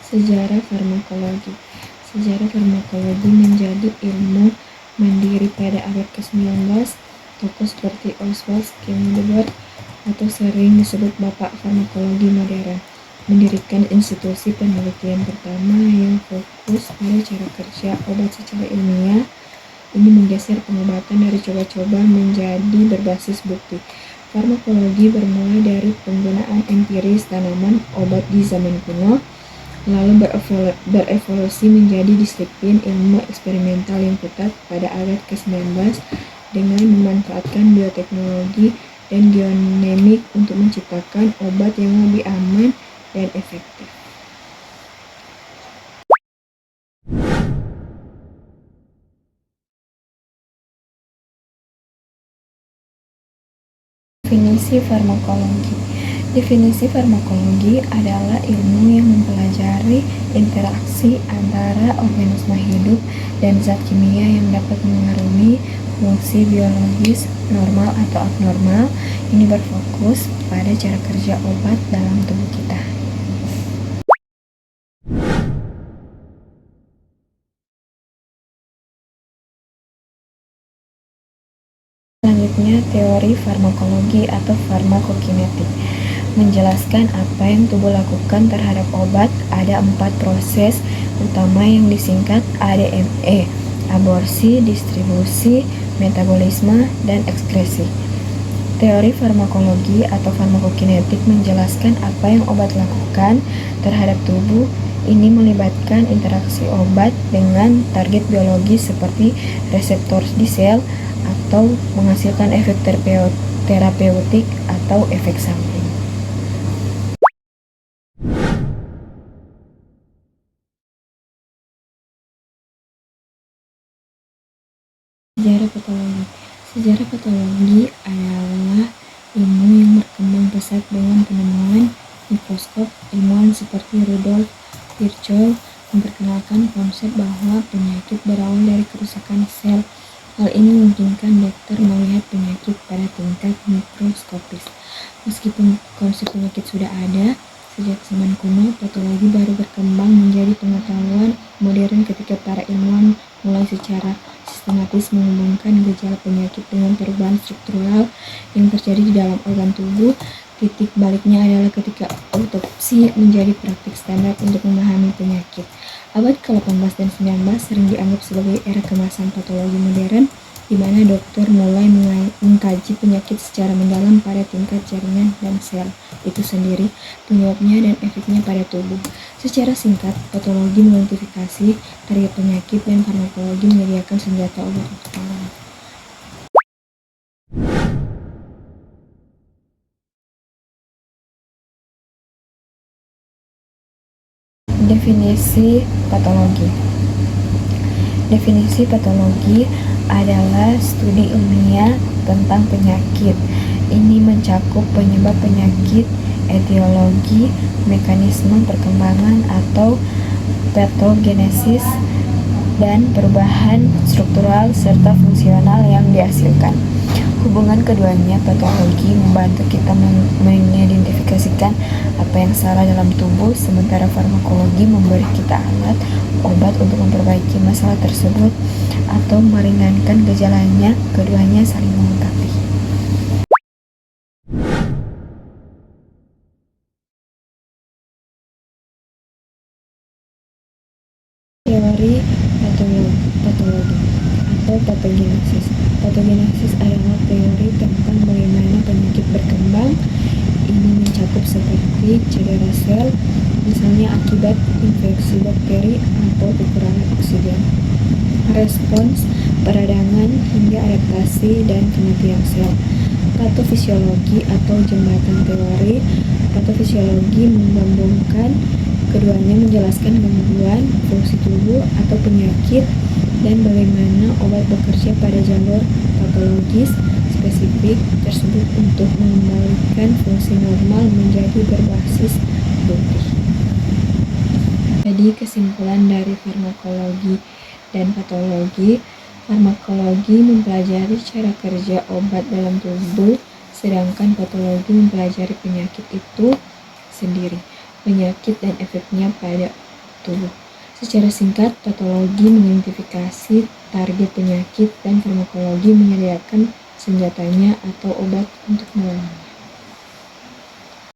Sejarah farmakologi. Sejarah farmakologi menjadi ilmu mandiri pada abad ke-19. Tokoh seperti Oswald Schellenberg atau sering disebut Bapak Farmakologi Modern mendirikan institusi penelitian pertama yang fokus pada cara kerja obat secara ilmiah. Ini menggeser pengobatan dari coba-coba menjadi berbasis bukti. Farmakologi bermula dari penggunaan empiris tanaman obat di zaman kuno, lalu berevolusi menjadi disiplin ilmu eksperimental yang ketat pada abad ke-19 dengan memanfaatkan bioteknologi dan geonemik untuk menciptakan obat yang lebih aman dan efektif. Definisi farmakologi. Definisi farmakologi adalah ilmu yang mempelajari interaksi antara organisme hidup dan zat kimia yang dapat mengaruhi fungsi biologis normal atau abnormal. Ini berfokus pada cara kerja obat dalam tubuh kita. Selanjutnya, teori farmakologi atau farmakokinetik menjelaskan apa yang tubuh lakukan terhadap obat. Ada 4 proses utama yang disingkat ADME: aborsi, distribusi, metabolisme, dan ekskresi. Teori farmakologi atau farmakokinetik menjelaskan apa yang obat lakukan terhadap tubuh. Ini melibatkan interaksi obat dengan target biologis seperti reseptor di sel atau menghasilkan efek terapeutik atau efek samping. Sejarah patologi. Sejarah patologi adalah ilmu yang berkembang pesat dengan penemuan mikroskop. Ilmuwan seperti Rudolf Virchow memperkenalkan konsep bahwa penyakit berawal dari kerusakan sel. Hal ini memungkinkan dokter melihat penyakit pada tingkat mikroskopis. Meskipun konsep penyakit sudah ada sejak zaman kuno, patologi baru berkembang menjadi pengetahuan modern ketika para ilmuwan mulai secara sistematis menghubungkan gejala penyakit dengan perubahan struktural yang terjadi di dalam organ tubuh. Titik baliknya adalah ketika autopsi menjadi praktik standar untuk memahami penyakit. Abad ke-18 dan 19 sering dianggap sebagai era kemasan patologi modern, di mana dokter mulai mengkaji penyakit secara mendalam pada tingkat jaringan dan sel itu sendiri, penyebabnya dan efeknya pada tubuh. Secara singkat, patologi mengidentifikasi target penyakit dan farmakologi menyediakan senjata obat untuk tolong. Definisi patologi. Definisi patologi adalah studi ilmiah tentang penyakit. Ini mencakup penyebab penyakit, etiologi, mekanisme perkembangan atau patogenesis, dan perubahan struktural serta fungsional yang dihasilkan. Hubungan keduanya, patologi membantu kita mengidentifikasikan apa yang salah dalam tubuh, sementara farmakologi memberi kita alat obat untuk memperbaiki masalah tersebut atau meringankan gejalanya. Keduanya saling melengkapi. Teori patologi atau patogenesis. Patogenesis adalah teori tentang bagaimana penyakit berkembang. Ini mencakup seperti cedera sel, misalnya akibat infeksi bakteri atau kekurangan oksigen, respons peradangan hingga adaptasi dan kematian sel. Patofisiologi atau jembatan teori. Patofisiologi menggabungkan keduanya, menjelaskan gangguan fungsi tubuh atau penyakit dan bagaimana obat bekerja pada jalur patologis spesifik tersebut untuk mengembalikan fungsi normal menjadi berbasis bukti. Jadi kesimpulan dari farmakologi dan patologi, farmakologi mempelajari cara kerja obat dalam tubuh, sedangkan patologi mempelajari penyakit itu sendiri, penyakit dan efeknya pada tubuh. Secara singkat, patologi mengidentifikasi target penyakit dan farmakologi menyediakan senjatanya atau obat untuk melawannya.